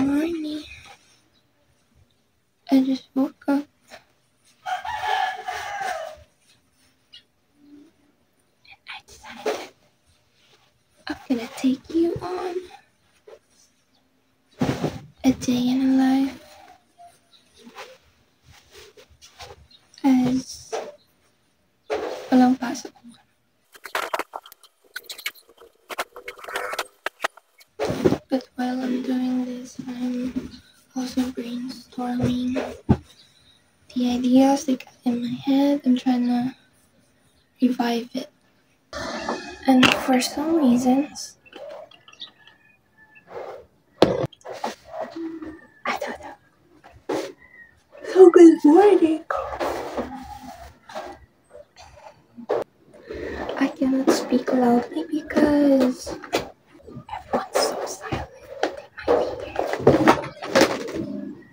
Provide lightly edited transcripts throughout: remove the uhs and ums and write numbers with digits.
Morning. I just woke up. And I decided I'm gonna take you on a day in a life as walang pasok. But while I'm doing this, I'm also brainstorming the ideas that got in my head. I'm trying to revive it. And for some reasons, I don't know. So good morning. I cannot speak loudly because everyone's so silent. They might be here.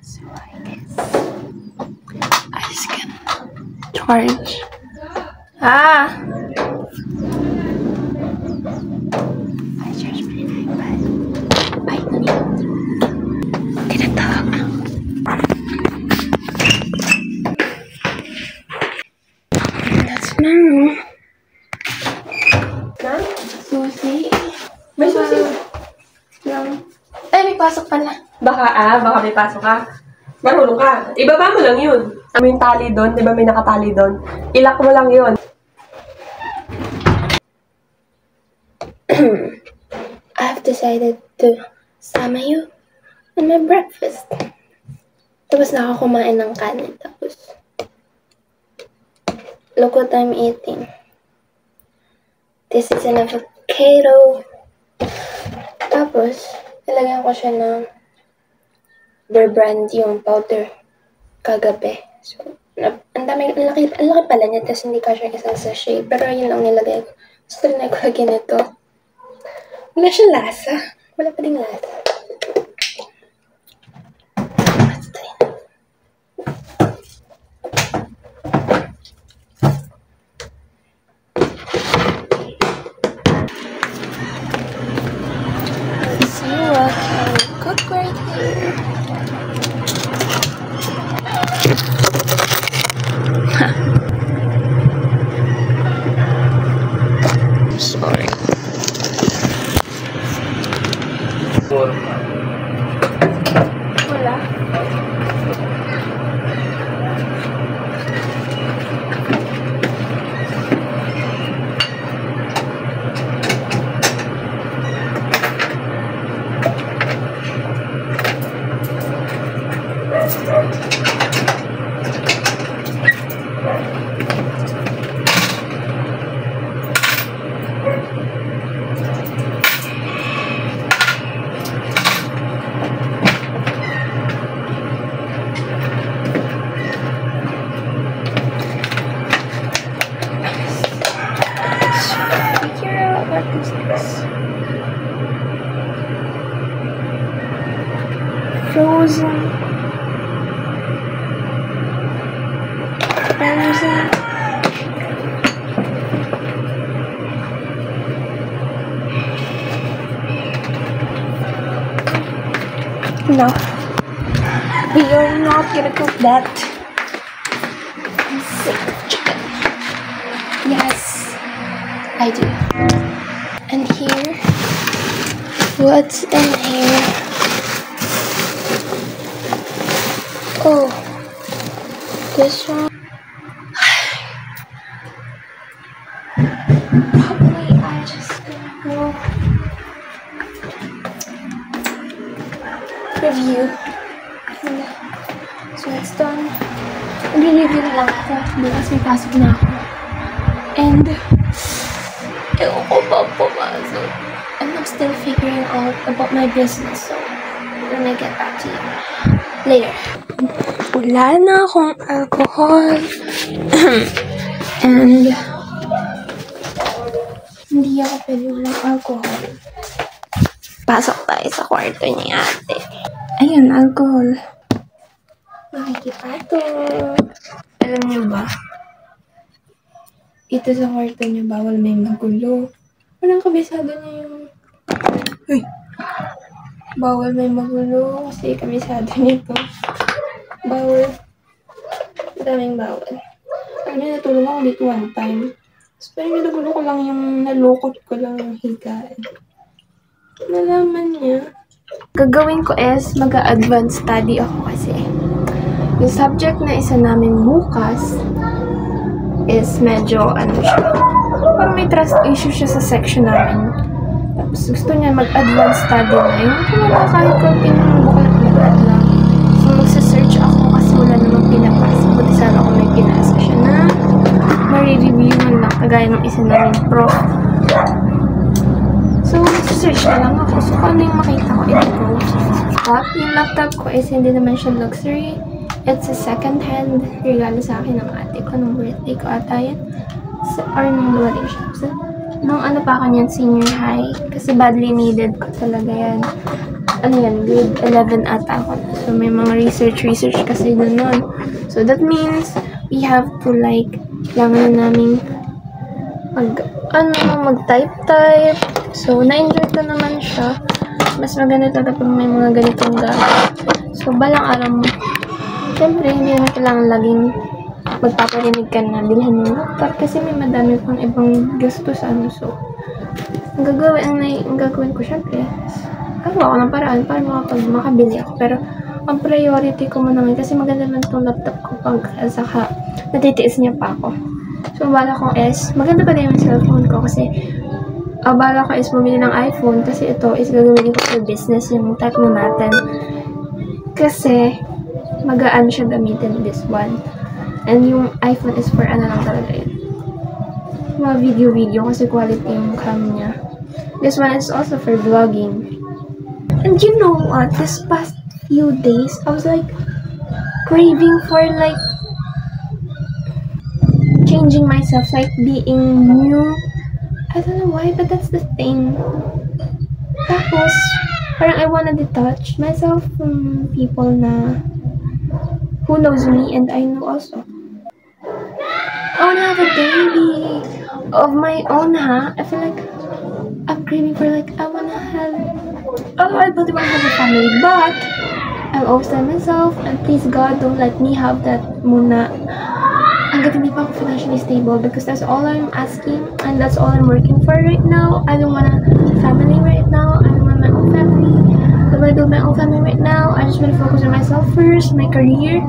So I guess I just gonna charge. I charge my iPad. Ay, tinatawag. That's now. Susi. May susi. Lang. Ay, may pasok pala. Baka may pasok ka. Marunong ka. Ibaba mo lang yun. May tali doon, di ba may nakatali doon? Ilak mo lang yun. I've decided to sama you on my breakfast. Tapos na ako kumain ng kanin. Tapos, look what I'm eating. This is an avocado. Tapos, nilagyan ko siya ng Bear Brand yung powder kagabi. So, ang laki pala niya, tapos hindi ka siya isang sachet. Pero yun lang nilagay ko. Gusto rin ko lagyan ito. Wala siyang lasa. Wala pa ding lasa. Let's try na. Let's see what can we cook right here. Sorry. Wala. Frozen. No. We are not gonna cook that. I'm sick of chicken. Yes, I do. And here, what's in here? Oh, this one. Probably I just gonna go review. And so it's done. Mag-review na lang ako because may pasok na ako. And ewan ko pa pumasok. And I'm still figuring out about my business. So I'm gonna get back to you later. Wala na akong alcohol. And hindi ako pwede walang alcohol. Pasok tayo sa kwarto ni ate. Ayun, alcohol. Makikipato. Alam niyo ba, ito sa kwarto niya, bawal may magulo. Parang kabisado niya yung... Uy! Bawal may magulo kasi kabisado niya ito. Bawal. Daming bawal. Ano, natulog ako dito one time. Tapos parang nagulo ko lang yung nalukot ko lang yung higaan. Nalaman niya. Gagawin ko is mag-advanced study ako kasi yung subject na isa namin bukas is medyo siya. Parang may trust issue siya sa section namin. Tapos gusto niya mag-advanced study na yun. Wala kahit konting buklat lang. So magsa-search ako kasi wala namang pinapasa. Buti sana ako may pinasa siya na ma-review man lang kagaya ng isa namin prof. So magsa-search na lang ako. So kung ano yung makita ko, ito ko. But yung laptop ko is hindi naman siya luxury. It's a second-hand regalo sa akin ng ate ko nung birthday ko ata yun. Or nung dumating siya. So, nung pa ako niyan, senior high. Kasi badly needed ko talaga yan. Grade 11 ata ako na. So, may mga research kasi dun nun. So, that means, we have to kailangan na namin mag-type. So, na-enjoy ko naman siya. Mas maganda talaga pag may mga ganitong gamit. So, balang araw mo. Siyempre, hindi naman kailangan laging magpaparinig ka na bilhan ng laptop kasi may madami pang ibang gasto sa So, ang gagawin ko syempre, gagawa ko ng paraan para makabili ako. Pero, ang priority ko muna ngayon kasi maganda naman itong laptop ko pag saka natitiis niya pa ako. So, bala ko is, maganda pa rin yung cellphone ko kasi bala ko is bumili ng iPhone kasi ito is gagawin ko for business yung type na natin. Kasi, magaan siya gamitin this one. And yung iPhone is for lang talaga yun. Mga video kasi quality yung cam niya. This one is also for vlogging. And you know what? This past few days, I was craving for changing myself, being new. I don't know why, but that's the thing. Tapos, parang I wanna detach myself from people who knows me and I know also. I wanna have a baby of my own, I feel I'm craving for I wanna have I don't wanna have a family, but I'm always telling myself, and please God, don't let me have that muna hanggat hindi pa ako financially stable, because that's all I'm asking and that's all I'm working for right now. I don't want a family right now. I don't want my own family. I don't want to build my own family right now. I just want to focus on myself first, my career,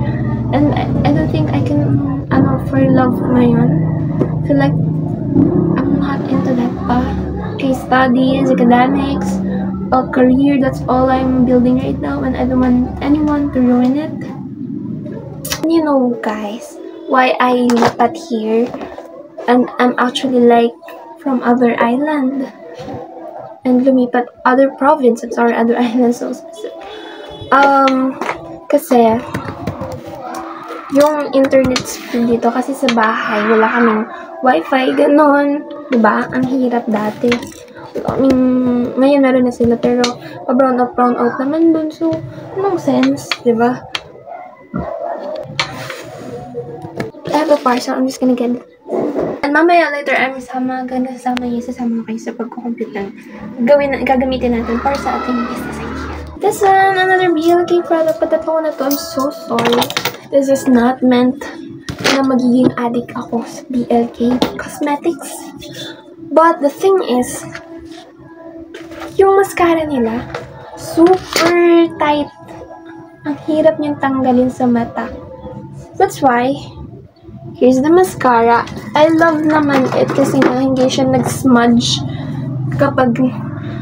and I don't think I can for love ngayon. I feel I'm not into that pa. Okay, studies, academics, a career, that's all I'm building right now, and I don't want anyone to ruin it. You know, guys, why I lipat here, and I'm actually from other island, and lumipat other province, other island, so specific. Kasi yung internet speed dito, kasi sa bahay wala kaming wifi, ganon, diba? Ang hirap dati. Ngayon meron na sila, pero pa-brown out naman dun, so anong sense, diba? I have a parcel, I'm just gonna get it. And mamaya later, sasama kayo sa pagkukumpute ng gagamitin natin para sa ating business idea. This one, another BLK product, patatlo ko na to. I'm so sorry. This is not meant na magiging addict ako sa BLK Cosmetics. But the thing is, yung mascara nila, super tight. Ang hirap niyang tanggalin sa mata. That's why, here's the mascara. I love naman it kasi hindi siya nag-smudge kapag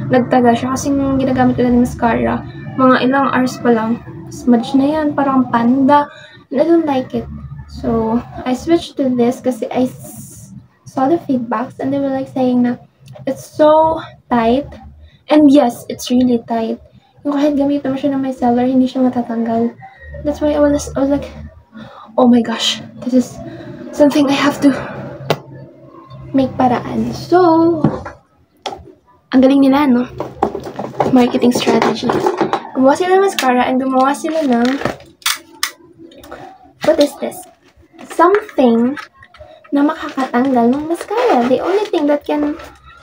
nagtaga siya. Kasi yung ginagamit nila ng mascara, mga ilang hours pa lang, smudge na yan, parang panda. And I don't like it. So, I switched to this kasi I saw the feedbacks and they were saying na it's so tight. And yes, it's really tight. Yung kahit gamitin mo siya ng micellar, hindi siya matatanggal. That's why I was like, oh my gosh, this is something I have to make paraan. So, ang galing nila, no? Marketing strategy. Gumawa sila ng mascara and gumawa sila ng, what is this? Something na makakatanggal ng mascara. The only thing that can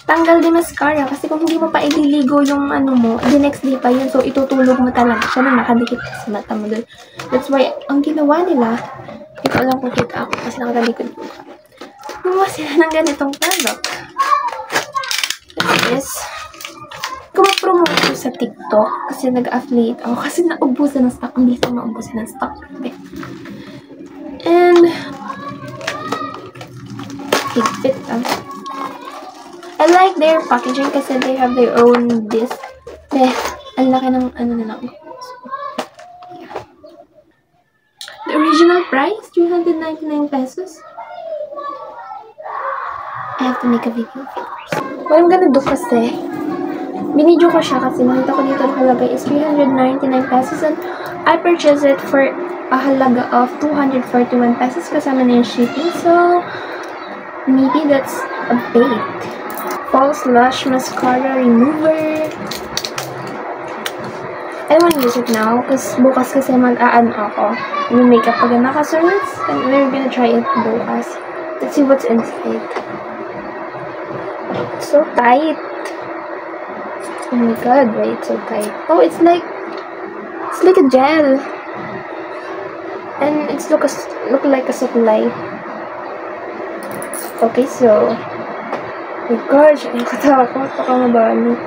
tanggal the mascara, kasi kung hindi mo pa ililigo yung ano mo, the next day pa yun, so itutulog mo talaga siya na nakadikit sa mata mo dun. That's why, ang ginawa nila, hindi ko alam kung kita ako kasi nakatalikod ko ka. Gumawa sila ng ganitong product. Yes. Kumapromote ko sa TikTok kasi nag-affiliate ako kasi naubusan ng stock. Ang bilis na naubusan ng stock. And higpit I like their packaging kasi they have their own disc. Ang laki ng ano na lang. So, yeah. The original price, 399 pesos. I have to make a video first. What I'm gonna do kasi, binidyo ko siya kasi nakita ko dito nakalagay is 399 pesos and I purchased it for a halaga of 241 pesos kasama na yung shipping. So, maybe that's a bait. False Lash Mascara Remover. I don't want to use it now because bukas kasi mag-aano ako. Yung makeup pag naka-service and we're gonna try it bukas. Let's see what's inside. It's so tight. Oh my god, why it's so tight? Oh, it's like a gel. And it's look like a supply. Okay, so oh my gosh, nakatakot ako mabalo.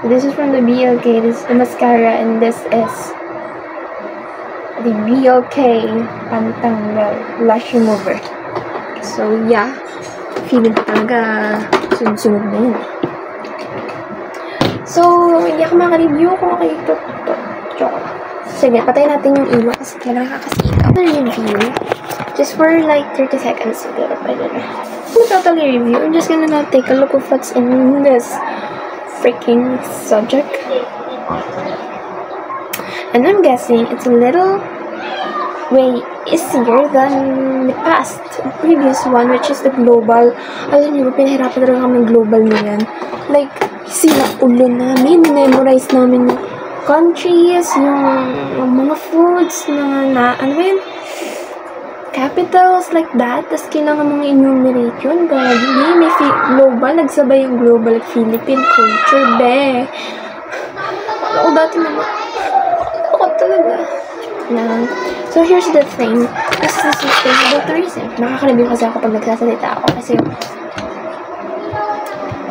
This is from the BLK. This is the mascara and this is the BLK Pantanggal Lash Remover. So yeah, feeling ko talaga sunod-sunod na yun. So, hindi ako maka-review kung okay ito. Joke lang. Sige, patayin natin yung ilaw kasi talaga nakakasita. Review. Just for like 30 seconds. Siguro, pwede na. I'm totally review. I'm just gonna now take a look of what's in this freaking subject. And I'm guessing it's a little way easier than the past, previous one, which is the global. Alam niyo ba, pinahirapan talaga kami global na yan. Like, sila ulo namin, memorize namin yung countries, yung mga foods, ano ba yun? Capitals, like that. Tapos kailangan mga enumerate yun. Gagi, may global, nagsabay yung global at Philippine culture, be. Ako dati naman, ako talaga. Lang. So, here's the thing. This is sustainable tourism. Nakaka-review kasi ako pag nagsasalita ako. Kasi,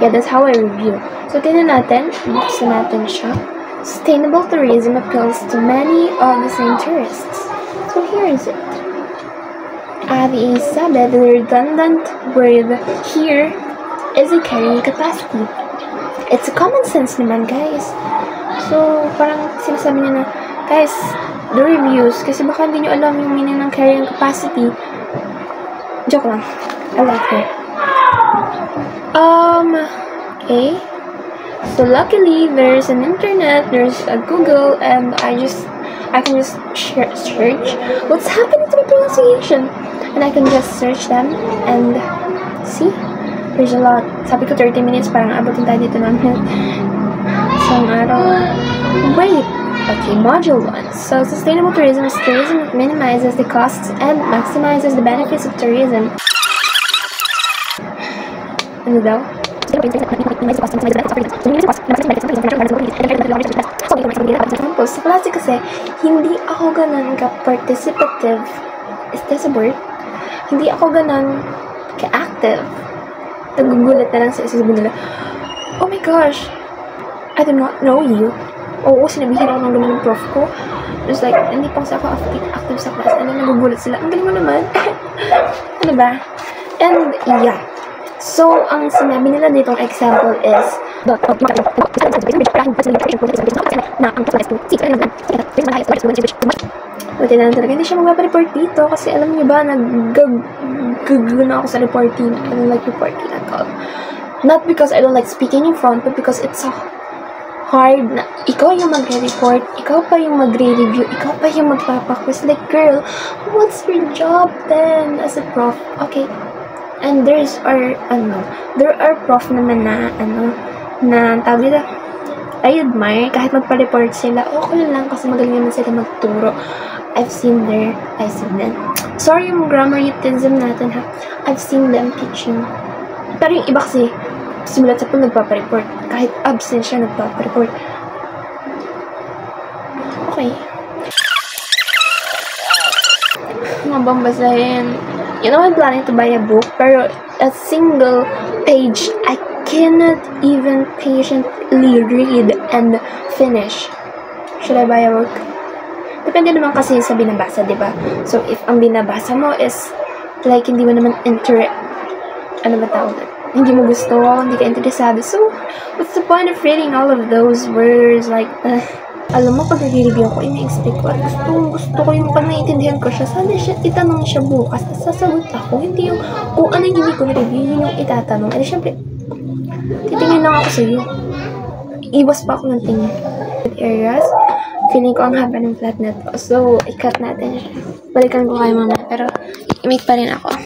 yeah, that's how I review. So, tingnan natin. Buksan natin siya. Sustainable tourism appeals to many of the same tourists. So, here is it. Abi sabi, the redundant word here is a carrying capacity. It's a common sense naman, guys. So, parang sinasabi niya na, guys, the reviews, kasi baka hindi nyo alam yung meaning ng carrying capacity. Joke lang. I like her. Okay. So, luckily, there's an internet, there's a Google, and I can just search what's happening to my pronunciation. And I can just search them and see. There's a lot. Sabi ko 30 minutes, parang abutin tayo dito namin. Isang araw. Wait. Okay, module 1. So, sustainable tourism is tourism that minimizes the costs and maximizes the benefits of tourism. Ano daw? Sa klase kasi, hindi ako ganun ka-participative. Is this a word? Hindi ako ganun ka-active. Nagugulat na lang sa isasabi nila, oh my gosh, I do not know you. Oo, sinabihin ako ng ganun ng prof ko. Just like, hindi pa kasi ako active sa class. And then nagugulat sila, ang galing mo naman. Ano ba? And yeah. So, ang sinabi nila ditong example is buti na talaga hindi siya magpapareport dito kasi alam niyo ba, nag-gugulo na ako sa reporting. I don't like reporting at all. Not because I don't like speaking in front, but because it's so hard na ikaw yung magre-report, ikaw pa yung magre-review, ikaw pa yung magpapaquiz. Like, girl, what's your job then as a prof? Okay. And there are prof naman na, na tawag nila, I admire, kahit magpa-report sila, okay lang kasi magaling naman sila magturo. I've seen them. Sorry yung grammaritism natin ha. I've seen them teaching. Pero yung iba kasi, simulat sa pool nagpapa-report. Kahit absent siya, nagpapa-report. Okay. Mga bang basahin. You know, I'm planning to buy a book, pero a single page, I cannot even patiently read and finish. Should I buy a book? Depende naman kasi sa binabasa, di ba? So, if ang binabasa mo is, like, hindi mo naman ano ba tawag? Hindi mo gusto, hindi ka interesado. So, what's the point of reading all of those words? Like, alam mo, pag nag-review ko, ina-expect ko, gusto ko yung pag naiintindihan ko siya, sana siya, itanong siya bukas, at sasagot ako, hindi yung, kung ano yung hindi ko na-review, yun yung itatanong. Eh, syempre, titingin lang ako sa'yo. Iwas pa ako ng tingin. Areas, feeling ko ang haba ng flat net ko, so, i-cut natin siya. Balikan ko kayo mamaya, pero, i-make pa rin ako.